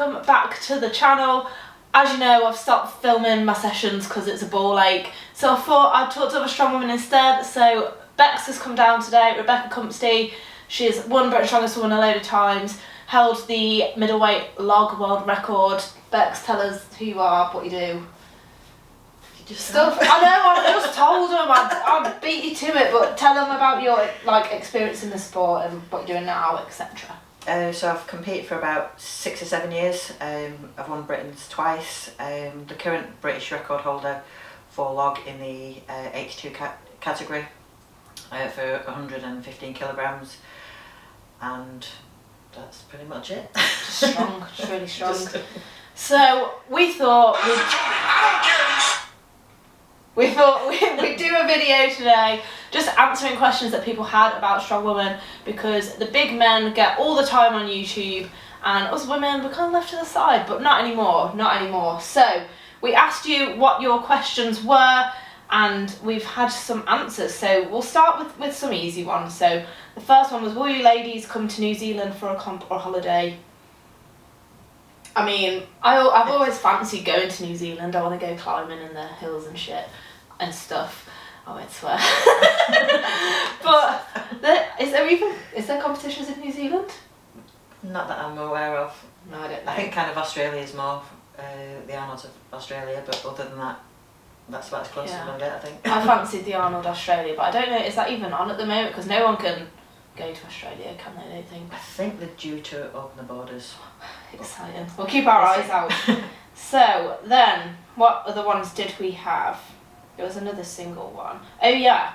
welcome back to the channel. As you know, I've stopped filming my sessions because it's a ball ache, so I thought I'd talk to other strong women instead. So Bex has come down today, Rebecca CUMPSTY. She's won Britain's Strongest Woman a load of times, held the middleweight log world record. Bex, tell us who you are, what you do. Stuff. I know, I've just told them, I'd beat you to it, but tell them about your experience in the sport and what you're doing now, etc. So I've competed for about 6 or 7 years. I've won Britain's twice. The current British record holder for log in the 82 category for 115 kilograms, and that's pretty much it. Strong, just really strong. So we thought we'd do a video today just answering questions that people had about strong women, because the big men get all the time on YouTube and us women, we're kind of left to the side, but not anymore. So we asked you what your questions were and we've had some answers. So we'll start with some easy ones. So the first one was, will you ladies come to New Zealand for a comp or holiday? I mean, I've always fancied going to New Zealand. I want to go climbing in the hills and shit and stuff. I won't swear. But is there competitions in New Zealand? Not that I'm aware of. No, I don't know. I think kind of Australia is more the Arnolds of Australia, but other than that, that's about as close as I'm going to get, I think. I fancied the Arnold Australia, but I don't know, is that even on at the moment? Because no one can go to Australia, can they, I don't think? I think they're due to open the borders. Exciting. We'll keep our eyes out. So then, what other ones did we have? It was another single one. Oh yeah.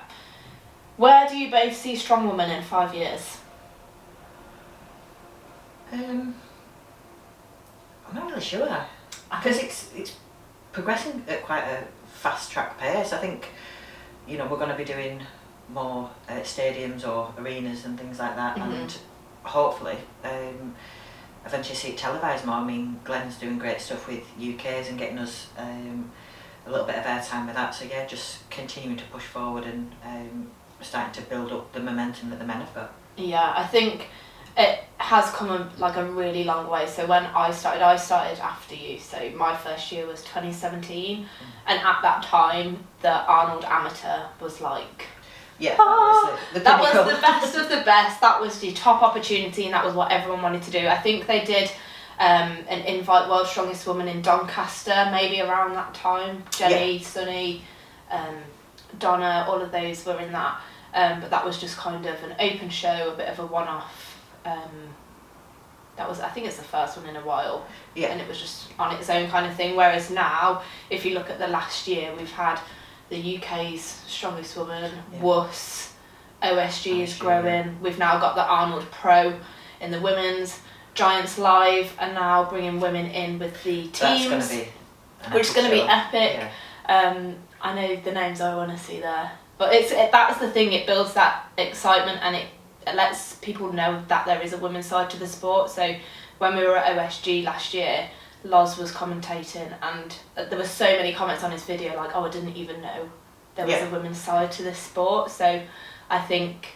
Where do you both see Strong Woman in 5 years? I'm not really sure. Because it's progressing at quite a fast track pace. I think, you know, we're going to be doing more stadiums or arenas and things like that, and hopefully eventually see it televised more. I mean, Glenn's doing great stuff with UKs and getting us a little bit of airtime with that, so yeah, just continuing to push forward and starting to build up the momentum that the men have got. Yeah, I think it has come a really long way. So when I started after you, so my first year was 2017, and at that time the Arnold Amateur was like, yeah, that was the best of the best. That was the top opportunity, and that was what everyone wanted to do. I think they did an invite World's Strongest Woman in Doncaster maybe around that time. Jenny, yeah. Sunny, Donna, all of those were in that, but that was just kind of an open show, a bit of a one-off. That was, I think it's the first one in a while, yeah. And it was just on its own kind of thing. Whereas now, if you look at the last year, we've had the UK's Strongest Woman, yeah. WUS, OSG is growing. We've now got the Arnold Pro in the women's, Giants Live, and now bringing women in with the teams, which is going to be epic. Yeah. I know the names I want to see there, but that's the thing. It builds that excitement, and it lets people know that there is a women's side to the sport. So when we were at OSG last year, Loz was commentating, and there were so many comments on his video like, oh, I didn't even know there was a women's side to this sport. So I think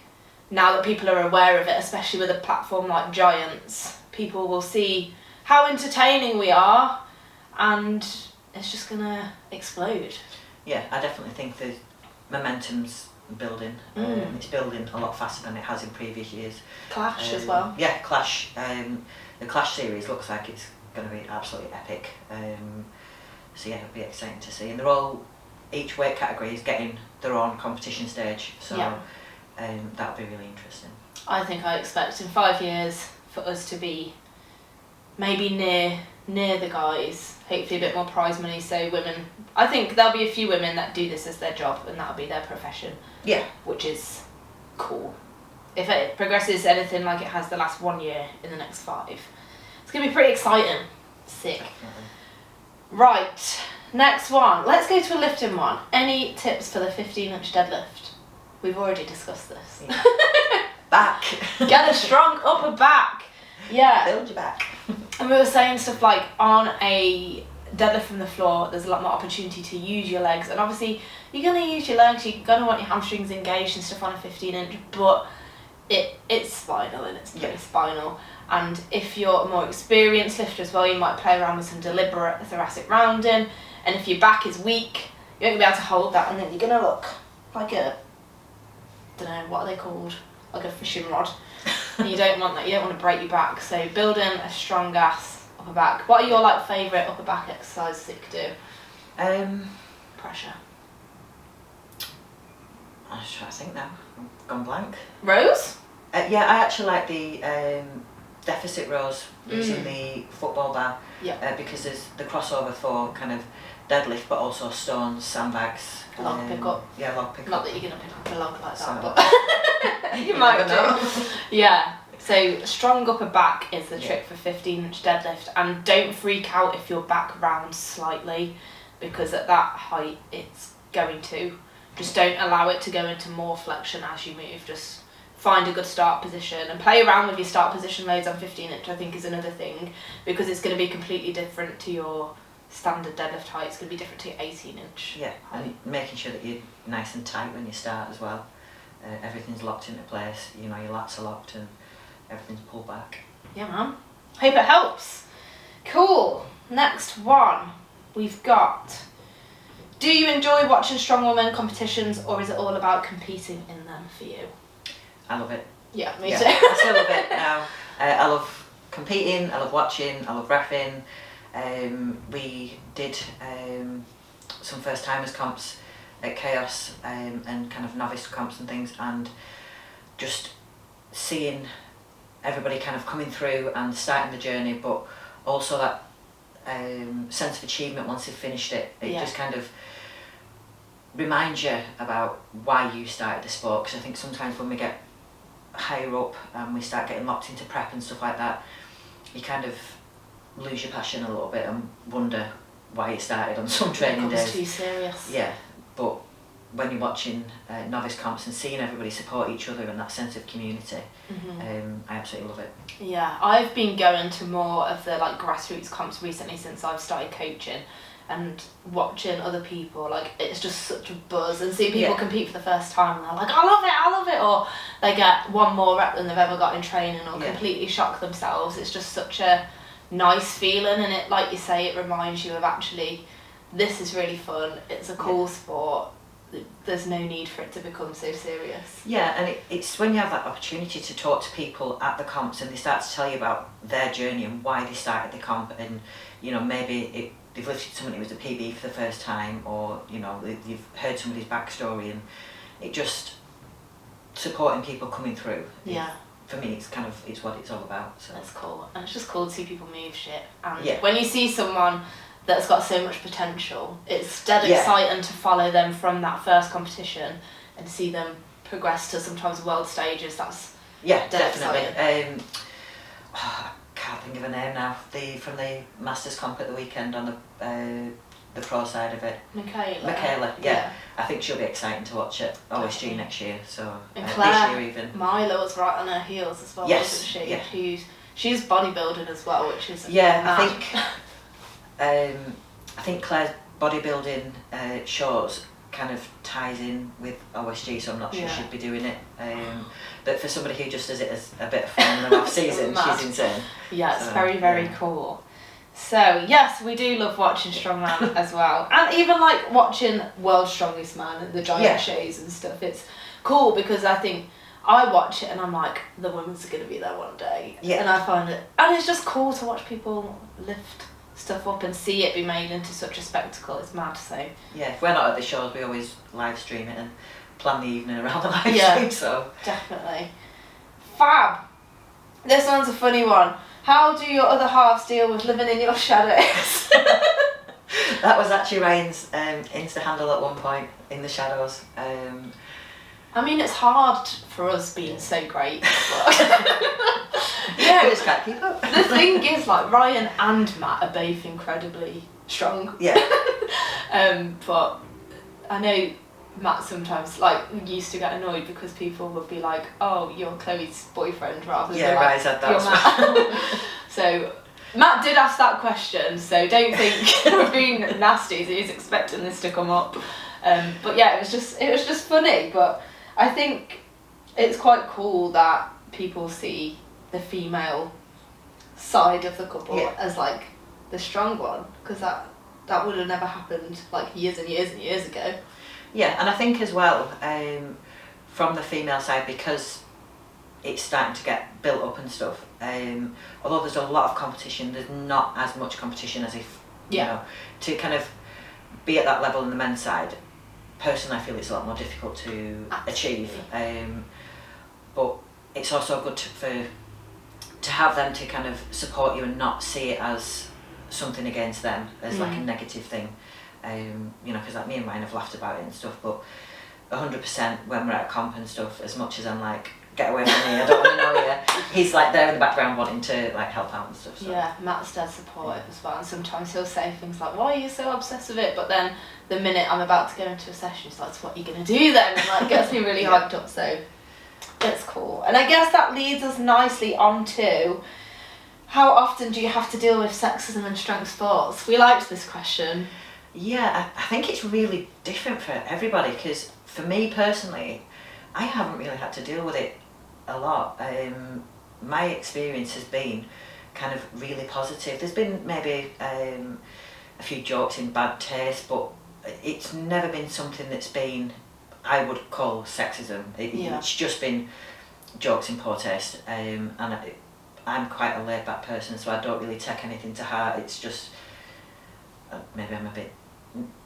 now that people are aware of it, especially with a platform like Giants, people will see how entertaining we are, and it's just gonna explode. Yeah, I definitely think the momentum's building. It's building a lot faster than it has in previous years. Clash as well. Yeah, Clash. The Clash series looks like it's going to be absolutely epic. So yeah, it'll be exciting to see. And they're all, each weight category is getting their own competition stage. So yeah. That'll be really interesting. I expect in 5 years for us to be maybe near the guys. Hopefully a bit more prize money, so women, I think there'll be a few women that do this as their job and that'll be their profession. Yeah. Which is cool. If it progresses anything like it has the last 1 year in the next 5, it's going to be pretty exciting. Sick. Definitely. Right, next one. Let's go to a lifting one. Any tips for the 15-inch deadlift? We've already discussed this. Yeah. Back. Get a strong upper back. Yeah. Build your back. And we were saying stuff like, on a deadlift from the floor, there's a lot more opportunity to use your legs, and obviously you're going to use your legs, you're going to want your hamstrings engaged and stuff on a 15-inch, but it's spinal and it's pretty spinal. And if you're a more experienced lifter as well, you might play around with some deliberate thoracic rounding. And if your back is weak, you won't be able to hold that, and then you're going to look like a, don't know, what are they called? Like a fishing rod. And you don't want that, you don't want to break your back. So building a strong ass upper back. What are your like favourite upper back exercises that you could do? Pressure. I'm just trying to think now. I've gone blank. Rows? Yeah, I actually like the deficit rows using the football bar. Yeah. Because there's the crossover for kind of deadlift, but also stones, sandbags. Log pick up. Yeah, log pick Not up. that you're going to pick up a log like So- that, but you might do. Yeah. So strong upper back is the trick for 15-inch deadlift, and don't freak out if your back rounds slightly, because at that height it's going to. Just don't allow it to go into more flexion as you move. Just find a good start position and play around with your start position loads on 15-inch, I think is another thing, because it's going to be completely different to your standard deadlift height. It's going to be different to your 18-inch Yeah, height. and making sure that you're nice and tight when you start as well. Everything's locked into place, you know, your lats are locked and everything's pulled back. Yeah, man. Hope it helps. Cool. Next one we've got. Do you enjoy watching strongwoman competitions, or is it all about competing in them for you? I love it. Yeah, me Yeah, too. I still love it now. I love competing, I love watching, I love reffing. We did some first timers comps at Chaos and kind of novice comps and things, and just seeing everybody kind of coming through and starting the journey, but also that sense of achievement once they've finished it. It just kind of reminds you about why you started the sport, because I think sometimes when we get higher up and we start getting locked into prep and stuff like that, you kind of lose your passion a little bit and wonder why it started on some training days. It's too serious. Yeah, but when you're watching novice comps and seeing everybody support each other and that sense of community, I absolutely love it. Yeah, I've been going to more of the like grassroots comps recently since I've started coaching, and watching other people, like it's just such a buzz, and seeing people compete for the first time and they're like, I love it, or they get one more rep than they've ever got in training, or completely shock themselves. It's just such a nice feeling, and it, like you say, it reminds you of actually this is really fun, it's a cool sport, there's no need for it to become so serious. Yeah, and it's when you have that opportunity to talk to people at the comps and they start to tell you about their journey and why they started the comp, and you know, maybe they've lifted somebody who was a PB for the first time, or you know, you've heard somebody's backstory, and it just supporting people coming through. Yeah. For me, it's what it's all about. So that's cool, and it's just cool to see people move shit. And yeah. when you see someone that's got so much potential, it's dead exciting to follow them from that first competition and see them progress to sometimes world stages. That's definitely. I can't think of a name now. From the Masters comp at the weekend on the pro side of it. Michaela, yeah. I think she'll be exciting to watch at OSG next year. So and Claire, this year even. Milo was right on her heels as well, wasn't she? Yeah. She's bodybuilding as well, which is I think Claire's bodybuilding shows kind of ties in with OSG, so I'm not sure she'd be doing it. But for somebody who just does it as a bit of fun in the off season, she's insane. Yeah, it's very cool. So yes, we do love watching Strongman as well, and even like watching World's Strongest Man and the giant shows and stuff. It's cool because I think I watch it and I'm like, the women's are going to be there one day. Yeah. And I find it, and it's just cool to watch people lift stuff up and see it be made into such a spectacle. It's mad. So yeah, if we're not at the shows, we always live stream it and plan the evening around the live stream. So definitely. Fab. This one's a funny one. How do your other halves deal with living in your shadows? That was actually Ryan's Insta handle at one point, in the shadows. I mean, it's hard for us being so great. Yeah, we just can't keep up. The thing is, like, Ryan and Matt are both incredibly strong. Yeah. But I know Matt sometimes, like, used to get annoyed because people would be like, oh, you're Chloe's boyfriend, rather than like, Ryan said that. You're Matt. So Matt did ask that question, so don't think we're being nasty. He's expecting this to come up. But yeah, it was just funny. But I think it's quite cool that people see the female side of the couple Yeah. as like the strong one, because that would have never happened like years and years and years ago. Yeah, and I think as well, from the female side, because it's starting to get built up and stuff, although there's a lot of competition, there's not as much competition as if, you know, to kind of be at that level on the men's side. Personally, I feel it's a lot more difficult to achieve, but it's also good to have them to kind of support you and not see it as something against them, as like a negative thing. You know, because like me and Ryan have laughed about it and stuff, but 100% when we're at a comp and stuff, as much as I'm like, get away from me, I don't want to know you, he's like there in the background wanting to like help out and stuff. So. Yeah, Matt's dead supportive as well, and sometimes he'll say things like, why are you so obsessed with it? But then the minute I'm about to go into a session, he's like, so what are you going to do then? And like gets me really hyped up, so it's cool. And I guess that leads us nicely on to, how often do you have to deal with sexism in strength sports? We liked this question. Yeah, I think it's really different for everybody, because for me personally, I haven't really had to deal with it a lot. My experience has been kind of really positive. There's been maybe a few jokes in bad taste, but it's never been something that's been, I would call sexism. It's just been jokes in poor taste, and I'm quite a laid back person, so I don't really take anything to heart. It's just, maybe I'm a bit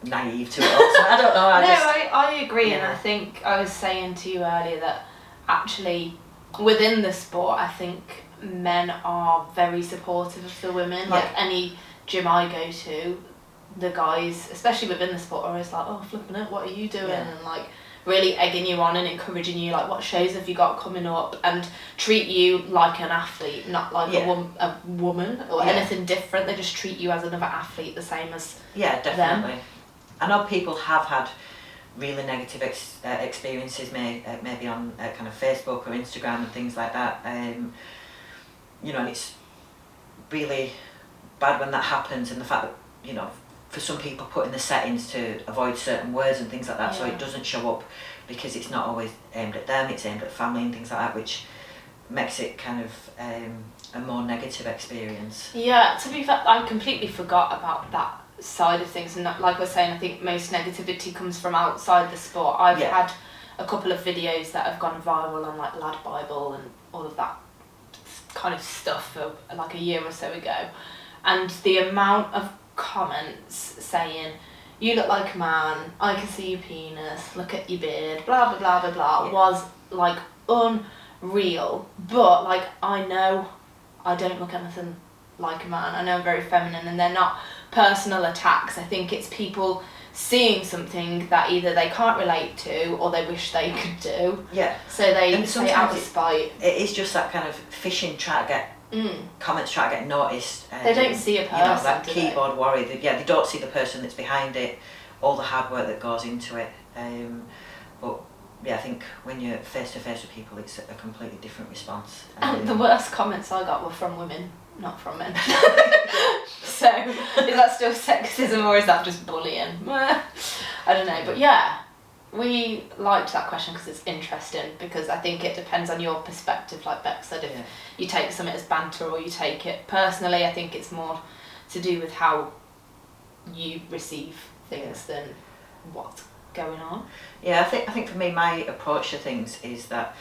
naive to it also. I don't know. I agree, and I think I was saying to you earlier that actually within the sport, I think men are very supportive of the women. Like any gym I go to, the guys, especially within the sport, are always like, oh, flipping it, what are you doing? And like really egging you on and encouraging you, like, what shows have you got coming up, and treat you like an athlete, not like a woman or anything different. They just treat you as another athlete, the same as definitely them. I know people have had really negative experiences, maybe on kind of Facebook or Instagram and things like that, you know, and it's really bad when that happens, and the fact that, you know, for some people putting the settings to avoid certain words and things like that, so it doesn't show up, because it's not always aimed at them, it's aimed at family and things like that, which makes it kind of a more negative experience. Yeah, to be fair, I completely forgot about that side of things, and like I was saying, I think most negativity comes from outside the sport. I've had a couple of videos that have gone viral on like Lad Bible and all of that kind of stuff for like a year or so ago, and the amount of comments saying, you look like a man, I can see your penis, look at your beard, blah blah blah blah blah, was like unreal. But like, I know I don't look anything like a man. I know I'm very feminine, and they're not personal attacks. I think it's people seeing something that either they can't relate to or they wish they could do. Yeah. So they say out of spite. It is just that kind of fishing, try to get comments, try to get noticed. They don't see a person. You know, that keyboard warrior. They don't see the person that's behind it, all the hard work that goes into it. But yeah, I think when you're face to face with people, it's a completely different response. And the worst comments I got were from women, not from men. So is that still sexism, or is that just bullying? I don't know, but yeah, we liked that question because it's interesting, because I think it depends on your perspective, like Beck said. If you take something as banter or you take it personally, I think it's more to do with how you receive things than what's going on. Yeah, I think for me, my approach to things is that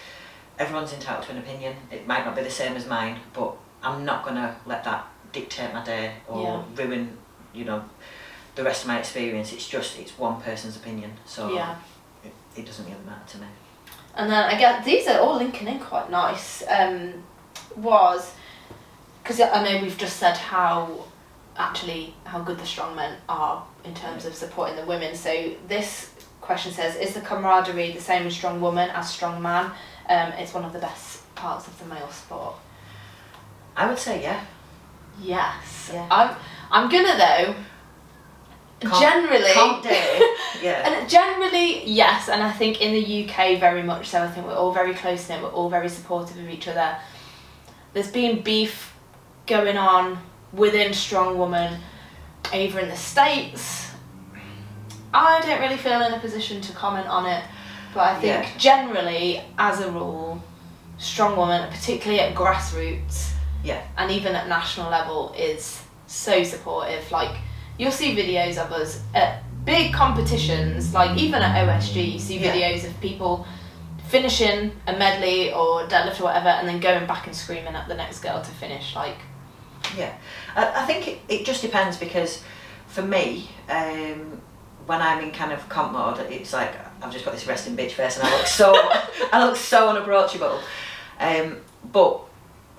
everyone's entitled to an opinion. It might not be the same as mine, but I'm not going to let that dictate my day or ruin, you know, the rest of my experience. It's one person's opinion, so it doesn't really matter to me. And then I guess these are all linking in quite nice. Was because I know we've just said how good the strongmen are in terms of supporting the women. So this question says, is the camaraderie the same in strong woman as strong man? It's one of the best parts of the male sport. I would say yes. I'm gonna though. Generally, and generally yes, and I think in the UK very much so. I think we're all very close knit. We're all very supportive of each other. There's been beef going on within Strong Woman over in the States. I don't really feel in a position to comment on it, but I think generally, as a rule, Strong Woman, particularly at grassroots, Yeah. And even at national level is so supportive. Like, you'll see videos of us at big competitions, like even at OSG, you see videos of people finishing a medley or deadlift or whatever, and then going back and screaming at the next girl to finish. Like, yeah, I think it just depends, because for me, when I'm in kind of comp mode, it's like I've just got this resting bitch face and I look so unapproachable. But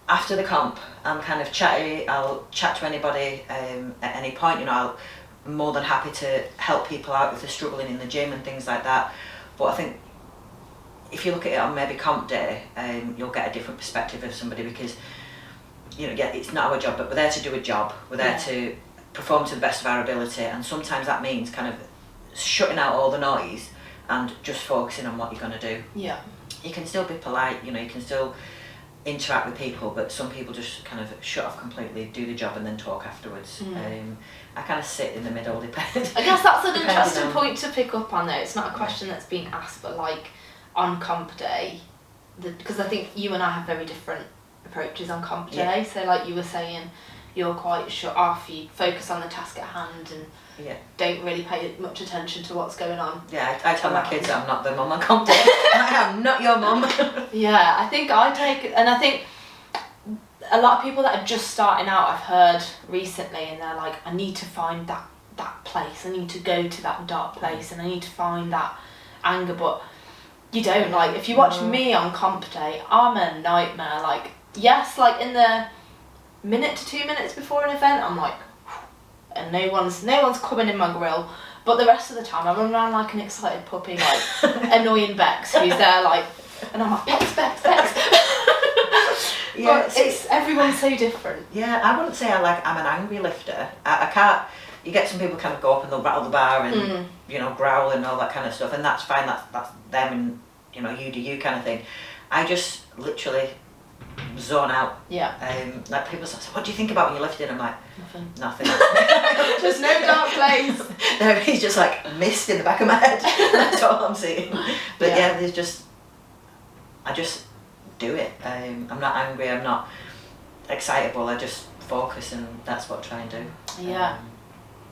after the comp, I'm kind of chatty. I'll chat to anybody at any point. You know, I'm more than happy to help people out if they're struggling in the gym and things like that. But I think if you look at it on maybe comp day, you'll get a different perspective of somebody, because, you know, yeah, it's not our job, but we're there to do a job. We're there to perform to the best of our ability, and sometimes that means kind of shutting out all the noise and just focusing on what you're going to do. Yeah. You can still be polite, you know, you can still interact with people, but some people just kind of shut off completely, do the job and then talk afterwards. I kind of sit in the middle, depending. I guess that's an interesting point to pick up on, though. It's not a question that's being asked, but like on comp day, because I think you and I have very different approaches on comp day. So like you were saying, you're quite shut off, you focus on the task at hand and don't really pay much attention to what's going on. Yeah, I tell my kids that I'm not their mum on comp day. I am not your mum. Yeah, I think I think a lot of people that are just starting out, I've heard recently, and they're like, I need to find that place, I need to go to that dark place, and I need to find that anger, but you don't. Like, if you watch me on comp day, I'm a nightmare. Like, yes, like in the minute to 2 minutes before an event, I'm like, and no one's coming in my grill, but the rest of the time I run around like an excited puppy, like annoying Bex, who's there like, and I'm like, Bex. Yeah, but it's everyone's so different. Yeah, I wouldn't say I'm an angry lifter. I can't. You get some people kind of go up and they'll rattle the bar and you know, growl and all that kind of stuff, and that's fine. That's them, and you know, you do you kind of thing. I just literally zone out. Yeah. Like people say, what do you think about when you're lifting? I'm like, nothing. There's no dark place. No, he's just like mist in the back of my head. That's all I'm seeing. But yeah, I just do it. I'm not angry, I'm not excitable, I just focus, and that's what I try and do. Yeah.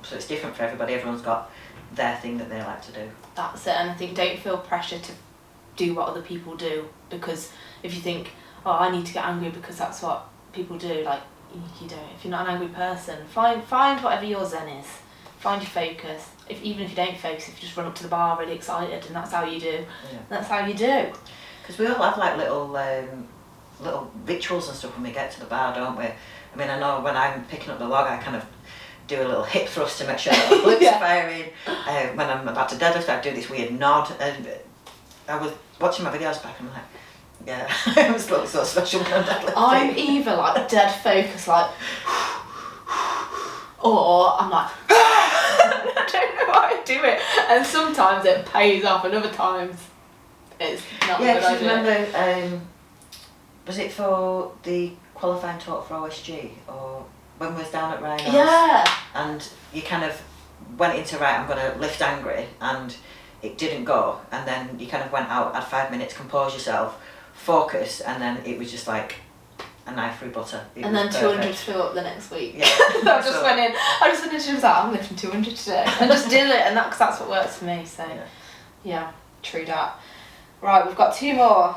So it's different for everybody, everyone's got their thing that they like to do. That's it, and I think don't feel pressure to do what other people do, because if you think, oh, I need to get angry because that's what people do, like, you don't. If you're not an angry person, find whatever your zen is, find your focus. Even if you don't focus, if you just run up to the bar really excited, and that's how you do, that's how you do. Because we all have like little rituals and stuff when we get to the bar, don't we? I mean, I know when I'm picking up the log, I kind of do a little hip thrust to make sure that the glutes are firing. When I'm about to deadlift, I do this weird nod, and I was watching my videos back and I'm like, yeah, I was looking so special when I'm deadlifting. I'm either like dead focus, like, or I'm like, I don't know why I do it, and sometimes it pays off, and other times it's not a good idea. Yeah, remember, was it for the qualifying total for OSG, or when we was down at Rhinos? Yeah. And you kind of went into, right, I'm going to lift angry, and it didn't go, and then you kind of went out, had 5 minutes, compose yourself, focus, and then it was just like a knife through butter. And then 200 flew up the next week. Yeah. I just went in, and she was like, I'm lifting 200 today, and just did it, and cause that's what works for me, so yeah, true that. Right, we've got 2 more.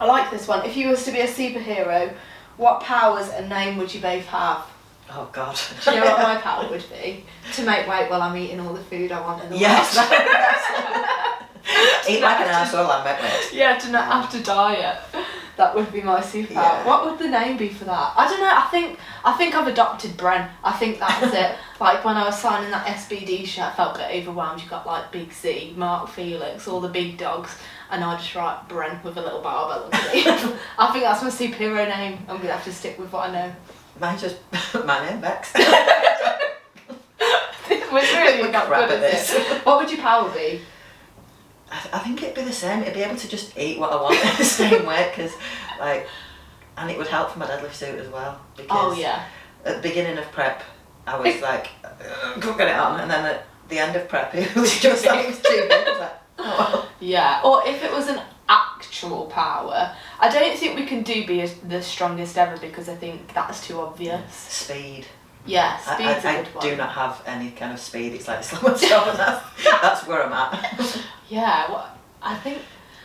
I like this one. If you was to be a superhero, what powers and name would you both have? Oh God. Do you know what my power would be? To make weight while I'm eating all the food I want in the world. Yes. Eat like an arsehole and make weight. Yeah, to not have to diet. That would be my superpower. Yeah. What would the name be for that? I don't know. I think I've adopted Bren. I think that's it. Like when I was signing that SBD shirt, I felt a bit overwhelmed. You got like Big C, Mark Felix, all the big dogs, and I just write Bren with a little barbell underneath. I think that's my superhero name. I'm gonna have to stick with what I know. Mine's just my name, Bex. We're really not good at this. What would your power be? I think it'd be the same. It'd be able to just eat what I want at the same weight, because like, and it would help for my deadlift suit as well. Because at the beginning of prep, I was like, couldn't get it on, and then at the end of prep, it was just like, it was too big. I was like, oh. Yeah, or if it was an actual power. I don't think we can do be the strongest ever because I think that's too obvious. Speed. Yeah, speed's a good one. I do not have any kind of speed. It's like slow and slow. That's where I'm at. Yeah, well, I think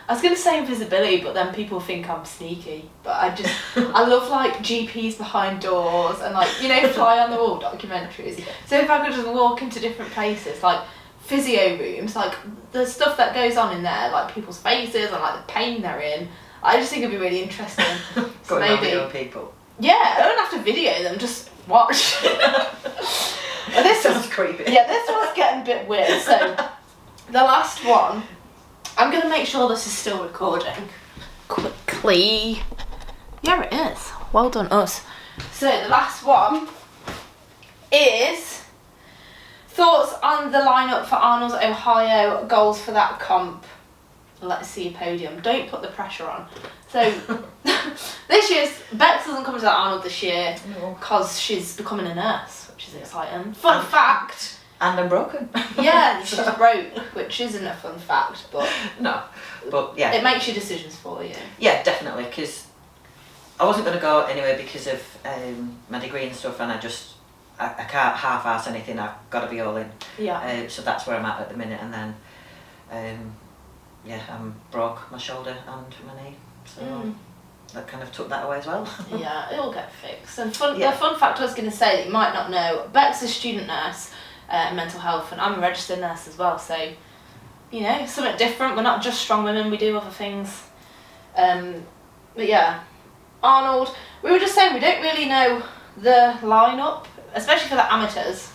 I was gonna say invisibility, but then people think I'm sneaky. But I love like GPs behind doors and like fly on the wall documentaries. So if I could just walk into different places, like physio rooms, like the stuff that goes on in there, like people's faces and like the pain they're in, I just think it'd be really interesting. So maybe on people. Yeah, I don't have to video them, just watch. This sounds creepy. Yeah, this one's getting a bit weird. So the last one, I'm gonna make sure this is still recording quickly. Yeah, it is. Well done, us. So the last one is thoughts on the lineup for Arnolds Ohio, goals for that comp. Let's see podium. Don't put the pressure on. So this year's Bex doesn't come to that Arnold this year because she's becoming a nurse, which is exciting. Fun fact. And I'm broken. Yeah, she's broke, which isn't a fun fact, but no, but yeah, it makes your decisions for you. Yeah, definitely, because I wasn't going to go anyway because of my degree and stuff, and I can't half-ass anything. I've got to be all in. Yeah. So that's where I'm at the minute, and then yeah, I'm broke my shoulder and my knee, so that kind of took that away as well. Yeah, it'll get fixed. And the fun fact I was going to say that you might not know, Beck's a student nurse in mental health, and I'm a registered nurse as well, so something different. We're not just strong women, we do other things. But yeah, Arnold, we were just saying we don't really know the lineup, especially for the amateurs.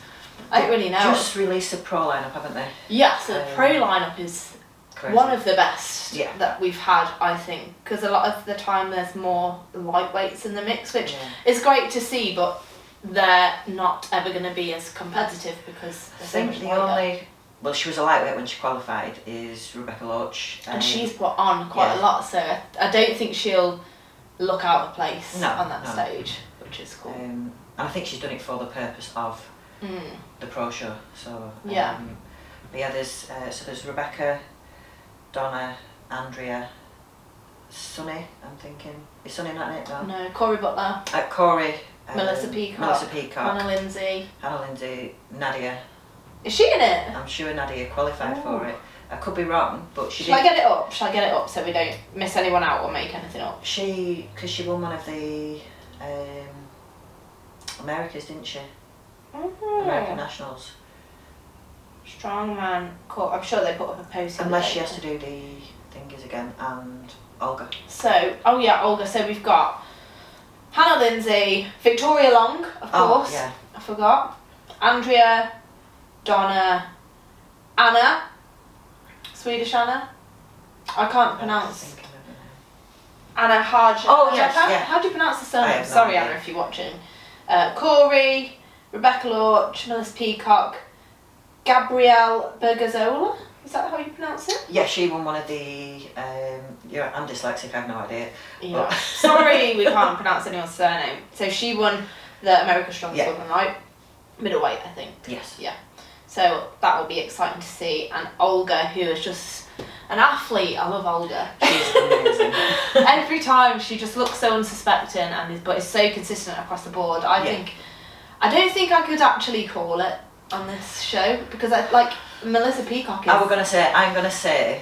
I don't really know. Just released a pro lineup, haven't they? Yeah, so the pro lineup is crazy. One of the best that we've had, I think, because a lot of the time there's more lightweights in the mix, which is great to see, but they're not ever going to be as competitive because they're so much lighter. Well, she was a lightweight when she qualified, is Rebecca Loach. And she's put on quite a lot, so I don't think she'll look out of place on that stage, which is cool. And I think she's done it for the purpose of the pro show. So but yeah, there's Rebecca, Donna, Andrea, Sunny. I'm thinking, is Sunny not in it? No, Corey Butler. Corey. Melissa Peacock. Hannah Lindsay. Nadia. Is she in it? I'm sure Nadia qualified for it. I could be wrong, but she Shall I get it up? Shall I get it up so we don't miss anyone out or make anything up? Because she won one of the Americas, didn't she? American Nationals. Strongman. Cool. I'm sure they put up a post. Unless she has to do the thingies again, and Olga. So, Olga. So we've got Hannah Lindsay, Victoria Long, of course. Yeah. I forgot. Andrea, Donna, Anna, Swedish Anna. I can't pronounce. Anna Hodge. Oh yes. How do you pronounce the surname? Sorry, Anna, if you're watching. Corey, Rebecca Loach, Melissa Peacock, Gabrielle Bergazola. Is that how you pronounce it? Yeah, she won one of the. I'm dyslexic. I have no idea. Yeah. Sorry, we can't pronounce anyone's surname. So she won the America's Strongest Woman, right? Middleweight, I think. Yes. Yeah. So that will be exciting to see. And Olga, who is just an athlete. I love Olga. She's amazing. Every time she just looks so unsuspecting, but is so consistent across the board. I don't think I could actually call it on this show because I like Melissa Peacock. I'm gonna say.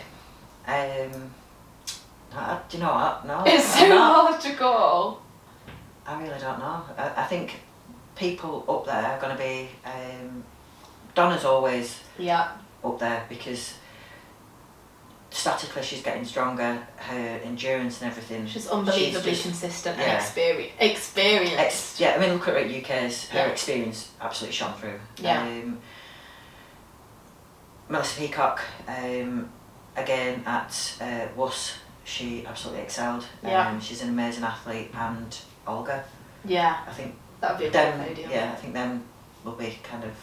Do you know what? No. It's so hard to call. I really don't know. I think people up there are going to be. Donna's always up there because statically she's getting stronger. Her endurance and everything. She's unbelievably consistent and experienced. I mean, look at her at UK's. Her experience absolutely shone through. Yeah. Melissa Peacock, again at WUS, she absolutely excelled. She's an amazing athlete, and Olga. Yeah. I think that would be a good podium. Yeah, I think them will be kind of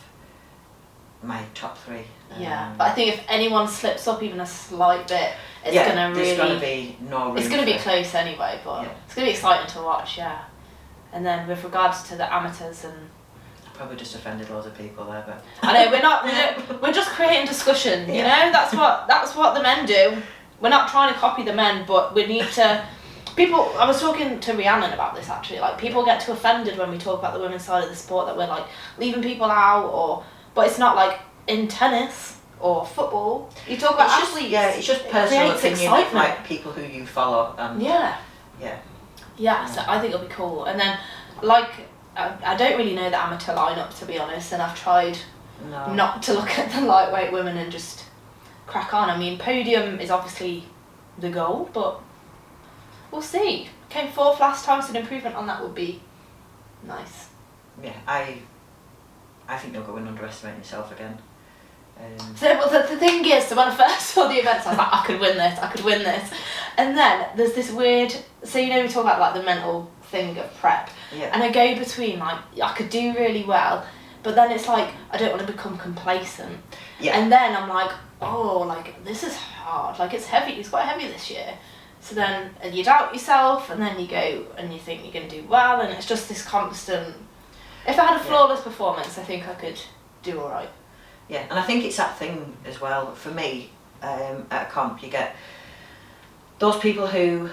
my top three. Yeah, but I think if anyone slips up even a slight bit, it's gonna really. There's gonna be no room. It's gonna be close anyway, but it's gonna be exciting to watch. Yeah. And then with regards to the amateurs and. Probably just offended loads of people there, but I know we're not. We're just creating discussion. You know, that's what the men do. we're not trying to copy the men, but we need to. People, I was talking to Rhiannon about this actually. Like, people get too offended when we talk about the women's side of the sport, that we're like leaving people out, but it's not like in tennis or football. You talk about athletes. It's just personal opinion excitement. of like people who you follow. And so I think it'll be cool. And then, like, I don't really know the amateur lineup, to be honest, and I've tried not to look at the lightweight women and just crack on. I mean, Podium is obviously the goal, but we'll see. Came 4th last time, so an improvement on that would be nice. Yeah, I think you'll go and underestimate yourself again. So the thing is, so when I first saw the events, I was like, I could win this. And then there's this weird, so you know we talk about like the mental thing of prep, and I go between like, I could do really well, but then it's like, I don't want to become complacent. And then I'm like, oh, like this is hard, like it's heavy, it's quite heavy this year. So then you doubt yourself, and then you go and you think you're going to do well, and it's just this constant. If I had a flawless performance, I think I could do all right. Yeah, and I think it's that thing as well, for me, at a comp, you get those people who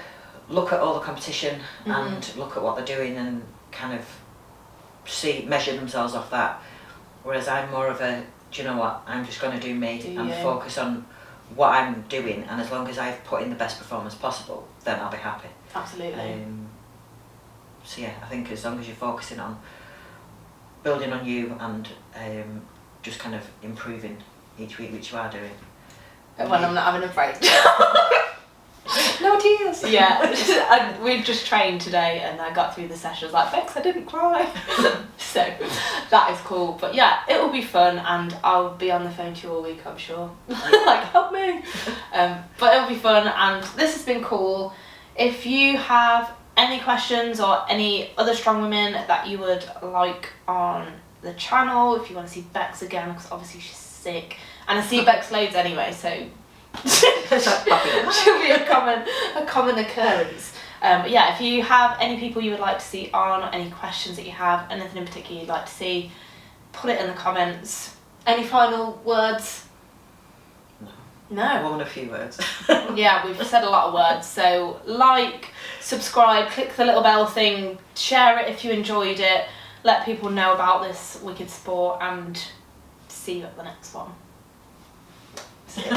look at all the competition and look at what they're doing and kind of measure themselves off that, whereas I'm more of a, do you know what, I'm just going to do me and focus on what I'm doing, and as long as I've put in the best performance possible, then I'll be happy. Absolutely. So yeah, I think as long as you're focusing on building on you and just kind of improving each week, which you are doing. When I'm not having a break. No tears. Yeah, we just trained today and I got through the session. I was like, Bex, I didn't cry. So that is cool. But yeah, it will be fun, and I'll be on the phone to you all week, I'm sure. Like, help me. But it'll be fun, and this has been cool. If you have any questions or any other strong women that you would like on the channel, if you want to see Bex again, because obviously she's sick, and I see Bex loads anyway, so she'll be a common occurrence. But yeah, if you have any people you would like to see on, or any questions that you have, anything in particular you'd like to see, put it in the comments. Any final words? No. More than a few words. Yeah, we've said a lot of words. So like, subscribe, click the little bell thing, share it if you enjoyed it, let people know about this wicked sport, and see you at the next one. Sick.